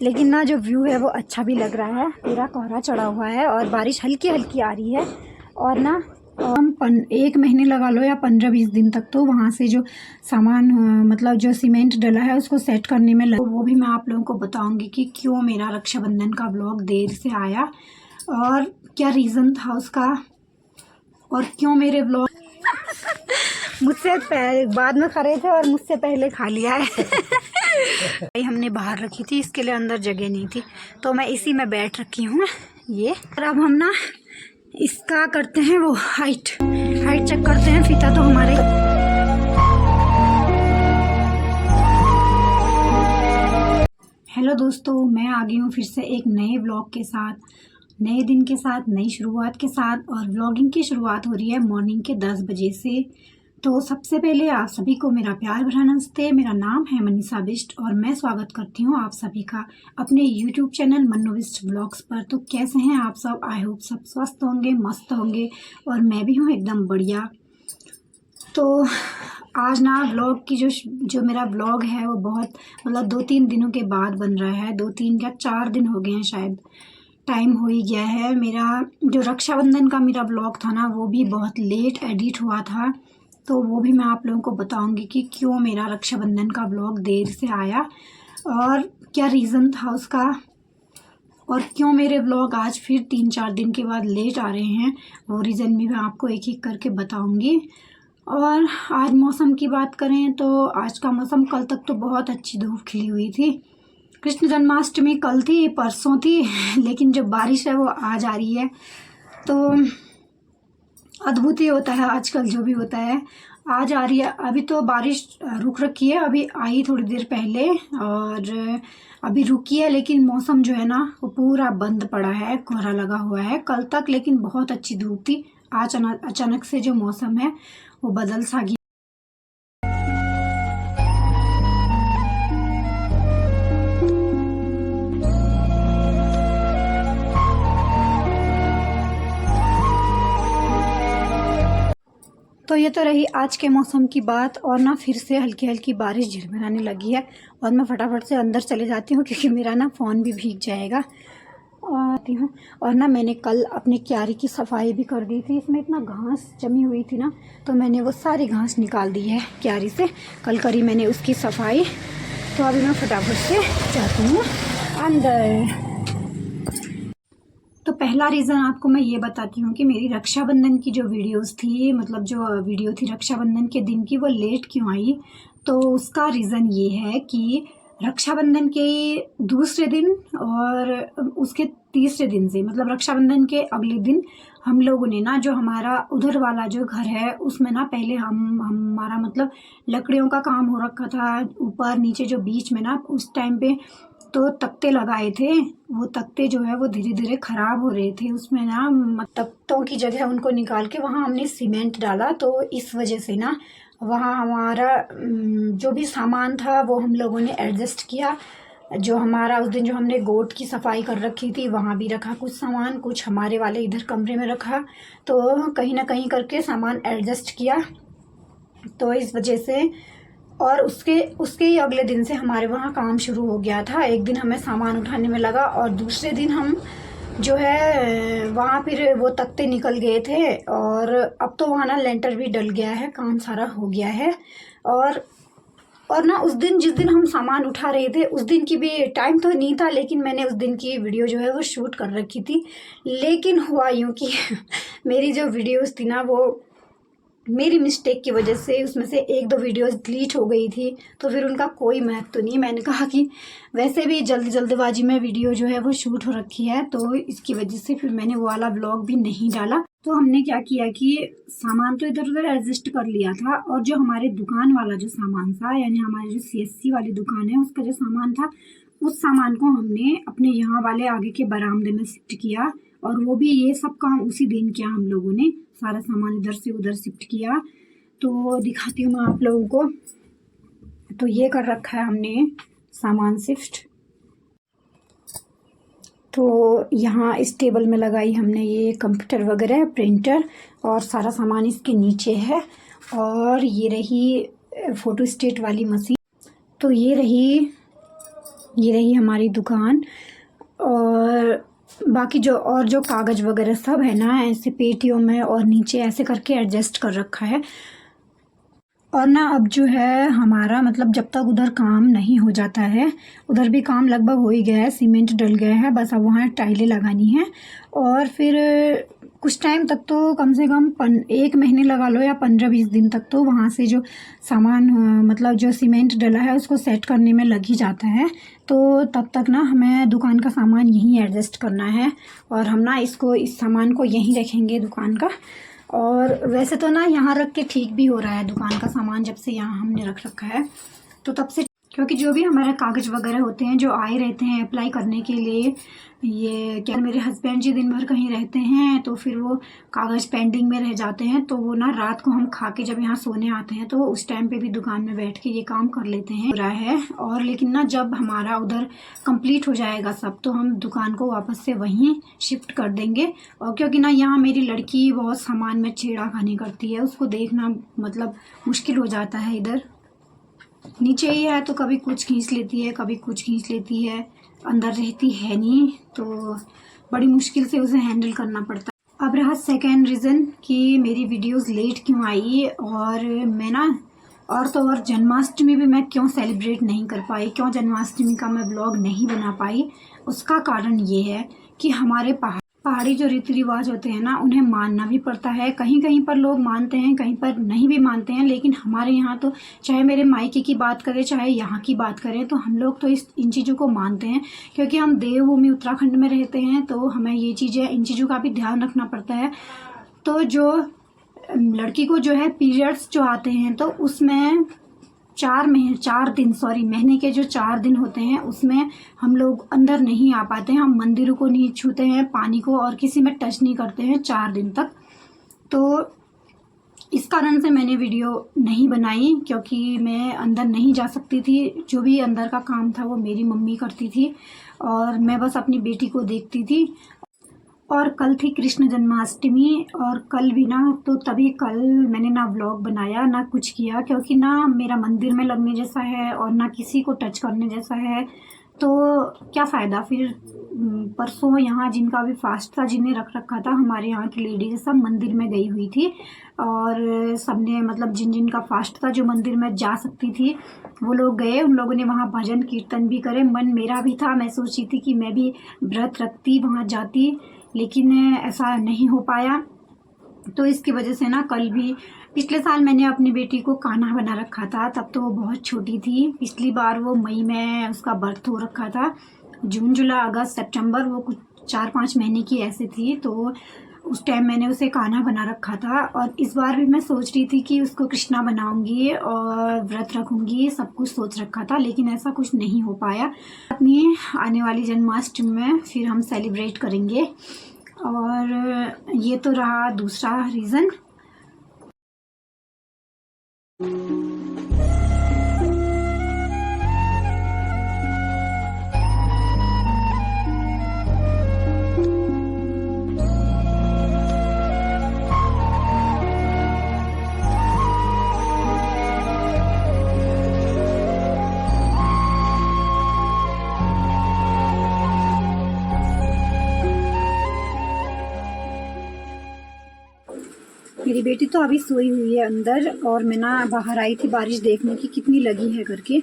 लेकिन ना जो व्यू है वो अच्छा भी लग रहा है। पूरा कोहरा चढ़ा हुआ है और बारिश हल्की हल्की आ रही है। और ना हम 1 महीने लगा लो या 15-20 दिन तक तो वहाँ से जो सामान मतलब जो सीमेंट डला है उसको सेट करने में लगा। वो भी मैं आप लोगों को बताऊंगी कि क्यों मेरा रक्षाबंधन का व्लॉग देर से आया और क्या रीज़न था उसका, और क्यों मेरे व्लॉग मुझसे बाद में खा रहे थे और मुझसे पहले खा लिया है। हमने बाहर रखी थी, इसके लिए अंदर जगह नहीं थी तो मैं इसी में बैठ रखी हूँ ये। और अब हम ना इसका करते हैं वो हाइट चेक करते हैं। फीता तो हमारे हेलो दोस्तों, मैं आ गई हूँ फिर से एक नए व्लॉग के साथ, नए दिन के साथ, नई शुरुआत के साथ। और व्लॉगिंग की शुरुआत हो रही है मॉर्निंग के 10 बजे से। तो सबसे पहले आप सभी को मेरा प्यार भरा नमस्ते। मेरा नाम है मनीषा बिष्ट और मैं स्वागत करती हूँ आप सभी का अपने YouTube channel Mannu Bisht blogs पर। तो कैसे हैं आप सब? आई होप सब स्वस्थ होंगे, मस्त होंगे और मैं भी हूँ एकदम बढ़िया। तो आज ना व्लॉग की जो मेरा व्लॉग है वो बहुत मतलब 2-3 दिनों के बाद बन रहा है। 2-3 या 4 दिन हो गए हैं शायद, टाइम हो ही गया है। मेरा जो रक्षाबंधन का मेरा व्लॉग था ना वो भी बहुत लेट एडिट हुआ था, तो वो भी मैं आप लोगों को बताऊंगी कि क्यों मेरा रक्षाबंधन का व्लॉग देर से आया और क्या रीज़न था उसका, और क्यों मेरे व्लॉग आज फिर 3-4 दिन के बाद लेट आ रहे हैं। वो रीज़न भी मैं आपको एक एक करके बताऊंगी। और आज मौसम की बात करें तो आज का मौसम, कल तक तो बहुत अच्छी धूप खिली हुई थी। कृष्ण जन्माष्टमी कल थी, परसों थी, लेकिन जो बारिश है वो आज आ रही है। तो अद्भुत ही होता है आजकल जो भी होता है, आज आ रही है। अभी तो बारिश रुक रखी है, अभी आई थोड़ी देर पहले और अभी रुकी है, लेकिन मौसम जो है ना वो पूरा बंद पड़ा है, कोहरा लगा हुआ है। कल तक लेकिन बहुत अच्छी धूप थी, आज अचानक से जो मौसम है वो बदल सा गया। तो ये तो रही आज के मौसम की बात। और ना फिर से हल्की हल्की बारिश झिरमिराने लगी है और मैं फटाफट से अंदर चले जाती हूँ क्योंकि मेरा ना फ़ोन भी भीग जाएगा। आती हूँ। और ना मैंने कल अपनी क्यारी की सफाई भी कर दी थी, इसमें इतना घास जमी हुई थी ना तो मैंने वो सारी घास निकाल दी है क्यारी से। कल करी मैंने उसकी सफाई, तो अभी मैं फटाफट से जाती हूँ अंदर। तो पहला रीज़न आपको मैं ये बताती हूँ कि मेरी रक्षाबंधन की जो वीडियोस थी, मतलब जो वीडियो थी रक्षाबंधन के दिन की, वो लेट क्यों आई। तो उसका रीज़न ये है कि रक्षाबंधन के दूसरे दिन और उसके तीसरे दिन से, मतलब रक्षाबंधन के अगले दिन हम लोगों ने ना, जो हमारा उधर वाला जो घर है उसमें ना पहले हमारा मतलब लकड़ियों का काम हो रखा था, ऊपर नीचे जो बीच में ना उस टाइम पे तो तख्ते लगाए थे। वो तख्ते जो है वो धीरे धीरे ख़राब हो रहे थे, उसमें ना तख्तों की जगह उनको निकाल के वहाँ हमने सीमेंट डाला। तो इस वजह से ना वहाँ हमारा जो भी सामान था वो हम लोगों ने एडजस्ट किया। जो हमारा उस दिन जो हमने गोट की सफाई कर रखी थी वहाँ भी रखा कुछ सामान, कुछ हमारे वाले इधर कमरे में रखा। तो कहीं ना कहीं करके सामान एडजस्ट किया। तो इस वजह से और उसके ही अगले दिन से हमारे वहाँ काम शुरू हो गया था। एक दिन हमें सामान उठाने में लगा और दूसरे दिन हम जो है वहाँ फिर वो तख्ते निकल गए थे। और अब तो वहाँ ना लेंटर भी डल गया है, काम सारा हो गया है। और ना उस दिन जिस दिन हम सामान उठा रहे थे उस दिन की भी टाइम तो नहीं था, लेकिन मैंने उस दिन की वीडियो जो है वो शूट कर रखी थी। लेकिन हुआ यूँ कि मेरी जो वीडियोस थी ना वो मेरी मिस्टेक की वजह से उसमें से 1-2 वीडियोस डिलीट हो गई थी। तो फिर उनका कोई महत्व तो नहीं। मैंने कहा कि वैसे भी जल्दबाजी में वीडियो जो है वो शूट हो रखी है, तो इसकी वजह से फिर मैंने वो वाला व्लॉग भी नहीं डाला। तो हमने क्या किया कि सामान तो इधर उधर एडजस्ट कर लिया था, और जो हमारे दुकान वाला जो सामान था, यानी हमारी जो CSC वाली दुकान है उसका जो सामान था, उस सामान को हमने अपने यहाँ वाले आगे के बरामदे में शिफ्ट किया। और वो भी ये सब काम उसी दिन किया हम लोगों ने, सारा सामान इधर से उधर शिफ्ट किया। तो दिखाती हूँ मैं आप लोगों को। तो ये कर रखा है हमने सामान शिफ्ट। तो यहाँ इस टेबल में लगाई हमने ये कंप्यूटर वगैरह, प्रिंटर और सारा सामान इसके नीचे है। और ये रही फोटो स्टेट वाली मशीन। तो ये रही ये रही हमारी दुकान। और बाकी जो कागज़ वगैरह सब है ना, ऐसे पेटियों में और नीचे ऐसे करके एडजस्ट कर रखा है। और ना अब जो है हमारा मतलब जब तक उधर काम नहीं हो जाता है, उधर भी काम लगभग हो ही गया है, सीमेंट डल गया है, बस अब वहाँ टाइलें लगानी है। और फिर कुछ टाइम तक तो कम से कम 1 महीने लगा लो या 15-20 दिन तक तो वहाँ से जो सामान मतलब जो सीमेंट डला है उसको सेट करने में लग ही जाता है। तो तब तक ना हमें दुकान का सामान यहीं एडजस्ट करना है और हम ना इस सामान को यहीं रखेंगे दुकान का। और वैसे तो ना यहाँ रख के ठीक भी हो रहा है दुकान का सामान, जब से यहाँ हमने रख रखा है तो तब से, क्योंकि जो भी हमारे कागज़ वगैरह होते हैं जो आए रहते हैं अप्लाई करने के लिए, ये क्या मेरे हस्बैंड जी दिन भर कहीं रहते हैं तो फिर वो कागज़ पेंडिंग में रह जाते हैं, तो वो ना रात को हम खा के जब यहाँ सोने आते हैं तो उस टाइम पे भी दुकान में बैठ के ये काम कर लेते हैं, हो रहा है। और लेकिन ना जब हमारा उधर कंप्लीट हो जाएगा सब तो हम दुकान को वापस से वहीं शिफ्ट कर देंगे। और क्योंकि ना यहाँ मेरी लड़की बहुत सामान में छेड़खानी करती है, उसको देखना मतलब मुश्किल हो जाता है। इधर नीचे ही है तो कभी कुछ खींच लेती है, कभी कुछ खींच लेती है, अंदर रहती है नहीं, तो बड़ी मुश्किल से उसे हैंडल करना पड़ता है। अब रहा सेकेंड रीज़न कि मेरी वीडियोस लेट क्यों आई, और मैं ना और जन्माष्टमी भी मैं क्यों सेलिब्रेट नहीं कर पाई, क्यों जन्माष्टमी का मैं ब्लॉग नहीं बना पाई। उसका कारण ये है कि हमारे पहाड़ी जो रीति रिवाज होते हैं ना उन्हें मानना भी पड़ता है। कहीं कहीं पर लोग मानते हैं, कहीं पर नहीं भी मानते हैं, लेकिन हमारे यहाँ तो चाहे मेरे मायके की बात करें चाहे यहाँ की बात करें तो हम लोग तो इन चीज़ों को मानते हैं, क्योंकि हम देवभूमि उत्तराखंड में रहते हैं तो हमें ये चीज़ें इन चीज़ों का भी ध्यान रखना पड़ता है। तो जो लड़की को जो है पीरियड्स जो आते हैं तो उसमें 4 महीने के जो 4 दिन होते हैं उसमें हम लोग अंदर नहीं आ पाते हैं, हम मंदिरों को नहीं छूते हैं, पानी को और किसी में टच नहीं करते हैं 4 दिन तक। तो इस कारण से मैंने वीडियो नहीं बनाई, क्योंकि मैं अंदर नहीं जा सकती थी, जो भी अंदर का काम था वो मेरी मम्मी करती थी और मैं बस अपनी बेटी को देखती थी। और कल थी कृष्ण जन्माष्टमी और कल भी ना, तो तभी कल मैंने ना व्लॉग बनाया ना कुछ किया, क्योंकि ना मेरा मंदिर में लगने जैसा है और ना किसी को टच करने जैसा है, तो क्या फ़ायदा फिर। परसों यहाँ जिनका भी फास्ट था, जिन्हें रख रखा था, हमारे यहाँ की लेडीज सब मंदिर में गई हुई थी और सबने मतलब जिन का फास्ट था जो मंदिर में जा सकती थी वो लोग गए, उन लोगों ने वहाँ भजन कीर्तन भी करे। मन मेरा भी था, मैं सोची थी कि मैं भी व्रत रखती, वहाँ जाती, लेकिन ऐसा नहीं हो पाया। तो इसकी वजह से ना कल भी, पिछले साल मैंने अपनी बेटी को कान्हा बना रखा था, तब तो वो बहुत छोटी थी। पिछली बार वो मई में उसका बर्थ हो रखा था, जून जुलाई अगस्त सितंबर वो कुछ 4-5 महीने की ऐसे थी, तो उस टाइम मैंने उसे कान्हा बना रखा था। और इस बार भी मैं सोच रही थी कि उसको कृष्णा बनाऊंगी और व्रत रखूंगी, सब कुछ सोच रखा था, लेकिन ऐसा कुछ नहीं हो पाया। अपनी आने वाली जन्माष्टमी में फिर हम सेलिब्रेट करेंगे। और ये तो रहा दूसरा रीज़न। मेरी बेटी तो अभी सोई हुई है अंदर, और मैं ना बाहर आई थी बारिश देखने की कितनी लगी है करके।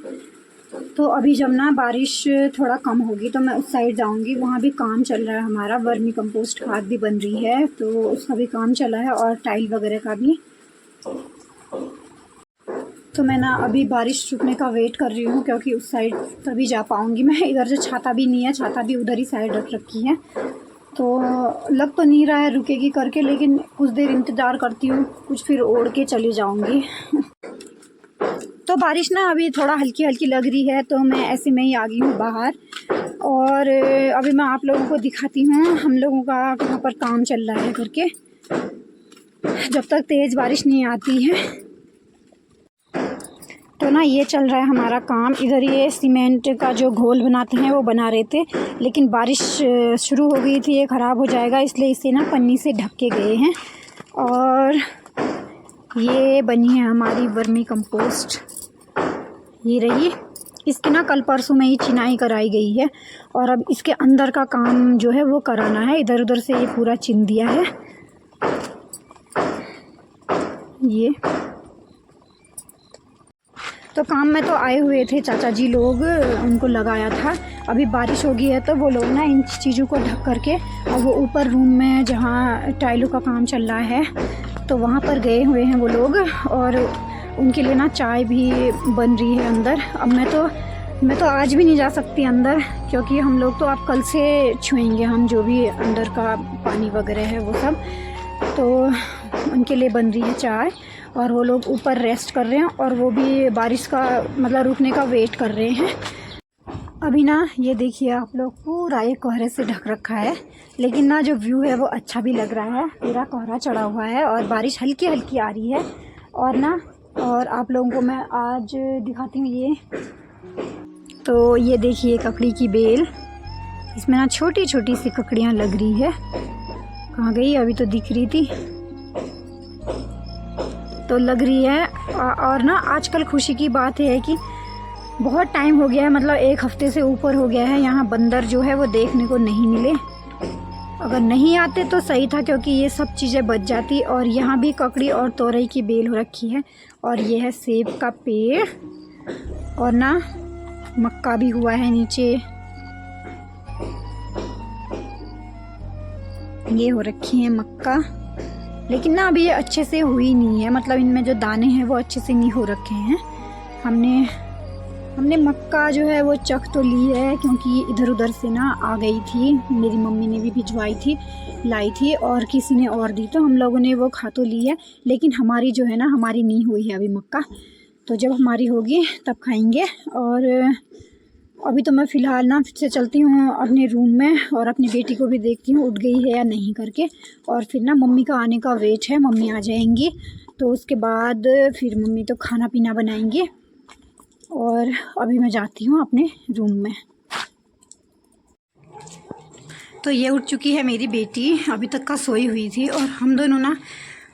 तो अभी जब ना बारिश थोड़ा कम होगी तो मैं उस साइड जाऊंगी, वहाँ भी काम चल रहा है हमारा, वर्मी कंपोस्ट खाद भी बन रही है तो उसका भी काम चला है और टाइल वगैरह का भी। तो मैं ना अभी बारिश रुकने का वेट कर रही हूँ, क्योंकि उस साइड तभी जा पाऊँगी मैं। इधर से छाता भी नहीं है, छाता भी उधर ही साइड रख रखी है, तो लग तो नहीं रहा है रुकेगी करके, लेकिन कुछ देर इंतज़ार करती हूँ, कुछ फिर ओढ़ के चली जाऊँगी। तो बारिश ना अभी थोड़ा हल्की हल्की लग रही है, तो मैं ऐसे में ही आ गई हूँ बाहर। और अभी मैं आप लोगों को दिखाती हूँ हम लोगों का कहाँ पर काम चल रहा है करके, जब तक तेज़ बारिश नहीं आती है। तो ना ये चल रहा है हमारा काम, इधर ये सीमेंट का जो घोल बनाते हैं वो बना रहे थे, लेकिन बारिश शुरू हो गई थी, ये ख़राब हो जाएगा इसलिए इसे ना पन्नी से ढक के गए हैं। और ये बनी है हमारी वर्मी कंपोस्ट, ये रही। इसकी ना कल परसों में ही चिनाई कराई गई है और अब इसके अंदर का काम जो है वो कराना है। इधर उधर से ये पूरा चिन दिया है। ये तो काम में तो आए हुए थे चाचा जी लोग, उनको लगाया था। अभी बारिश हो गई है तो वो लोग ना इन चीज़ों को ढक करके और वो ऊपर रूम में जहाँ टाइलों का काम चल रहा है तो वहाँ पर गए हुए हैं वो लोग, और उनके लिए ना चाय भी बन रही है अंदर। अब मैं तो आज भी नहीं जा सकती अंदर, क्योंकि हम लोग तो अब कल से छुएंगे हम जो भी अंदर का पानी वगैरह है वो सब। तो उनके लिए बन रही है चाय और वो लोग ऊपर रेस्ट कर रहे हैं और वो भी बारिश का मतलब रुकने का वेट कर रहे हैं। अभी ना ये देखिए आप लोग, पूरा ये कोहरे से ढक रखा है, लेकिन ना जो व्यू है वो अच्छा भी लग रहा है। पूरा कोहरा चढ़ा हुआ है और बारिश हल्की हल्की आ रही है। और आप लोगों को मैं आज दिखाती हूँ ये। तो ये देखिए ककड़ी की बेल, इसमें ना छोटी छोटी सी ककड़ियाँ लग रही है। कहाँ गई? अभी तो दिख रही थी, तो लग रही है। और ना आजकल खुशी की बात है कि बहुत टाइम हो गया है, मतलब 1 हफ्ते से ऊपर हो गया है, यहाँ बंदर जो है वो देखने को नहीं मिले। अगर नहीं आते तो सही था, क्योंकि ये सब चीज़ें बच जाती। और यहाँ भी ककड़ी और तोरई की बेल हो रखी है। और ये है सेब का पेड़, और ना मक्का भी हुआ है नीचे। ये हो रखी है मक्का, लेकिन ना अभी ये अच्छे से हुई नहीं है, मतलब इनमें जो दाने हैं वो अच्छे से नहीं हो रखे हैं। हमने मक्का जो है वो चख तो ली है, क्योंकि इधर उधर से ना आ गई थी। मेरी मम्मी ने भी भिजवाई थी, लाई थी, और किसी ने और दी, तो हम लोगों ने वो खा तो ली है। लेकिन हमारी जो है ना, हमारी नहीं हुई है अभी मक्का, तो जब हमारी होगी तब खाएंगे। और अभी तो मैं फ़िलहाल ना फिर से चलती हूँ अपने रूम में और अपनी बेटी को भी देखती हूँ उठ गई है या नहीं करके। और फिर ना मम्मी का आने का वेट है, मम्मी आ जाएंगी तो उसके बाद फिर मम्मी तो खाना पीना बनाएंगी। और अभी मैं जाती हूँ अपने रूम में। तो ये उठ चुकी है मेरी बेटी, अभी तक का सोई हुई थी। और हम दोनों ना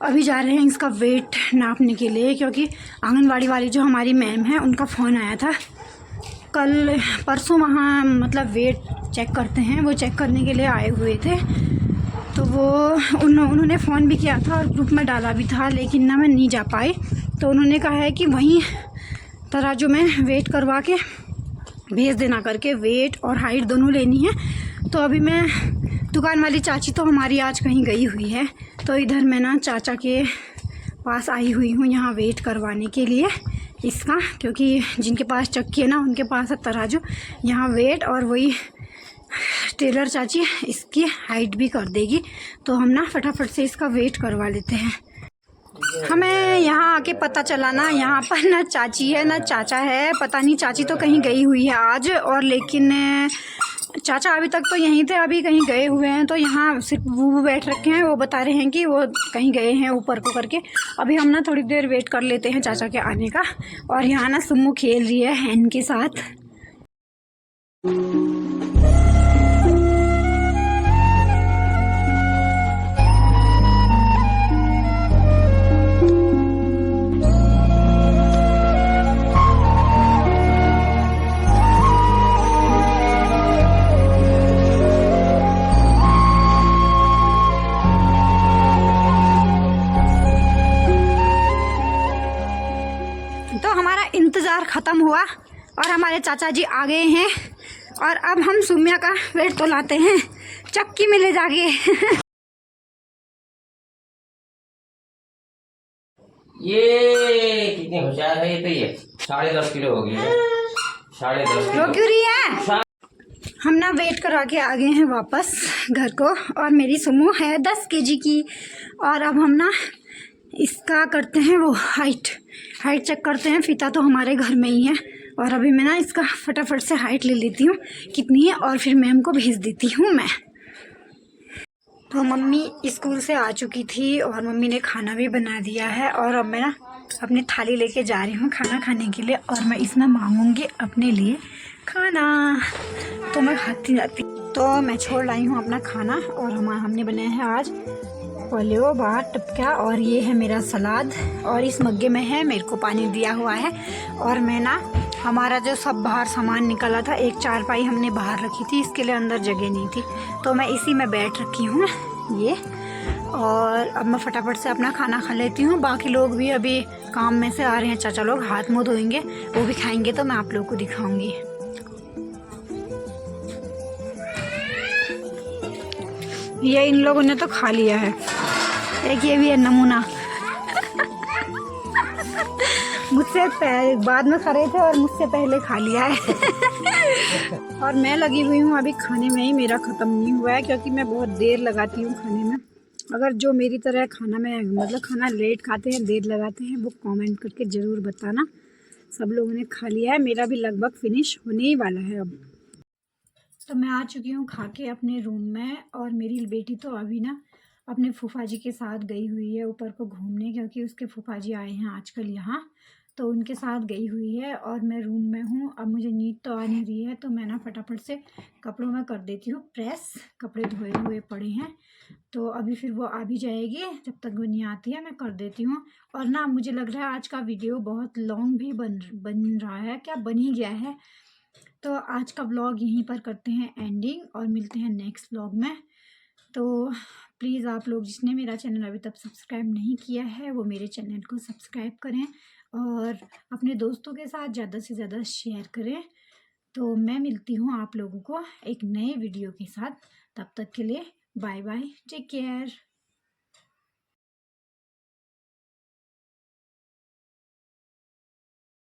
अभी जा रहे हैं इसका वेट नापने के लिए, क्योंकि आंगनवाड़ी वाली जो हमारी मैम है उनका फ़ोन आया था कल परसों, वहाँ मतलब वेट चेक करते हैं, वो चेक करने के लिए आए हुए थे। तो वो उन्होंने फ़ोन भी किया था और ग्रुप में डाला भी था, लेकिन ना मैं नहीं जा पाई। तो उन्होंने कहा है कि वहीं तराजू में वेट करवा के भेज देना करके, वेट और हाइट दोनों लेनी है। तो अभी मैं, दुकान वाली चाची तो हमारी आज कहीं गई हुई है, तो इधर मैं ना चाचा के पास आई हुई हूँ यहाँ वेट करवाने के लिए इसका, क्योंकि जिनके पास चक्की है ना उनके पास है तराजू। यहाँ वेट और वही टेलर चाची इसकी हाइट भी कर देगी। तो हम ना फटाफट से इसका वेट करवा लेते हैं। हमें यहाँ आके पता चला ना, यहाँ पर ना चाची है ना चाचा है। पता नहीं, चाची तो कहीं गई हुई है आज, और लेकिन चाचा अभी तक तो यहीं थे, अभी कहीं गए हुए हैं। तो यहाँ सिर्फ वो बैठ रखे हैं, वो बता रहे हैं कि वो कहीं गए हैं ऊपर को करके। अभी हम ना थोड़ी देर वेट कर लेते हैं चाचा के आने का। और यहाँ ना सुम्मू खेल रही है हैन के साथ। इंतज़ार ख़त्म हुआ और हमारे चाचा जी आ गए हैं। और अब हम सुम्या का वेट तो लाते हैं चक्की में ले जाके। ये कितनी होशियार है, ये तो ये 10.5 किलो होगी, 10.5 किलो। क्यों रही है? हम ना वेट करा के आ गए हैं वापस घर को, और मेरी सुमो है 10 kg की। और अब हम ना इसका करते हैं वो हाइट चेक करते हैं। फीता तो हमारे घर में ही है, और अभी मैं ना इसका फटाफट से हाइट ले लेती हूँ कितनी है, और फिर मैम को भेज देती हूँ मैं। तो मम्मी स्कूल से आ चुकी थी और मम्मी ने खाना भी बना दिया है। और अब मैं ना अपनी थाली लेके जा रही हूँ खाना खाने के लिए, और मैं इसमें मांगूंगी अपने लिए खाना। तो मैं खाती जाती, तो मैं छोड़ लाई हूँ अपना खाना। और हमने बनाया है आज पोलियो भात टपका, और ये है मेरा सलाद, और इस मग्गे में है मेरे को पानी दिया हुआ है। और मैं ना हमारा जो सब बाहर सामान निकला था, एक चारपाई हमने बाहर रखी थी, इसके लिए अंदर जगह नहीं थी, तो मैं इसी में बैठ रखी हूँ ये। और अब मैं फटाफट से अपना खाना खा लेती हूँ। बाकी लोग भी अभी काम में से आ रहे हैं, चाचा लोग हाथ मुँह धोएंगे, वो भी खाएंगे, तो मैं आप लोगों को दिखाऊंगी। ये इन लोगों ने तो खा लिया है। एक ये भी है नमूना। मुझसे बाद में खा रहे थे और मुझसे पहले खा लिया है। और मैं लगी हुई हूँ अभी खाने में ही, मेरा ख़त्म नहीं हुआ है क्योंकि मैं बहुत देर लगाती हूँ खाने में। अगर जो मेरी तरह खाना में मतलब खाना लेट खाते हैं, देर लगाते हैं, वो कमेंट करके ज़रूर बताना। सब लोगों ने खा लिया है, मेरा भी लगभग फिनिश होने ही वाला है अब। तो मैं आ चुकी हूँ खा के अपने रूम में, और मेरी बेटी तो अभी ना अपने फूफा जी के साथ गई हुई है ऊपर को घूमने, क्योंकि उसके फूफा जी आए हैं आजकल यहाँ, तो उनके साथ गई हुई है। और मैं रूम में हूँ। अब मुझे नींद तो आ नहीं रही है, तो मैं ना फटाफट से कपड़ों में कर देती हूँ प्रेस। कपड़े धोए हुए पड़े हैं, तो अभी फिर वो आ भी जाएगी, जब तक वो नहीं आती है मैं कर देती हूँ। और ना मुझे लग रहा है आज का वीडियो बहुत लॉन्ग भी बन रहा है, क्या बन ही गया है। तो आज का व्लॉग यहीं पर करते हैं एंडिंग, और मिलते हैं नेक्स्ट व्लॉग में। तो प्लीज़ आप लोग जिसने मेरा चैनल अभी तक सब्सक्राइब नहीं किया है, वो मेरे चैनल को सब्सक्राइब करें और अपने दोस्तों के साथ ज़्यादा से ज़्यादा शेयर करें। तो मैं मिलती हूँ आप लोगों को एक नए वीडियो के साथ। तब तक के लिए बाय बाय, टेक केयर।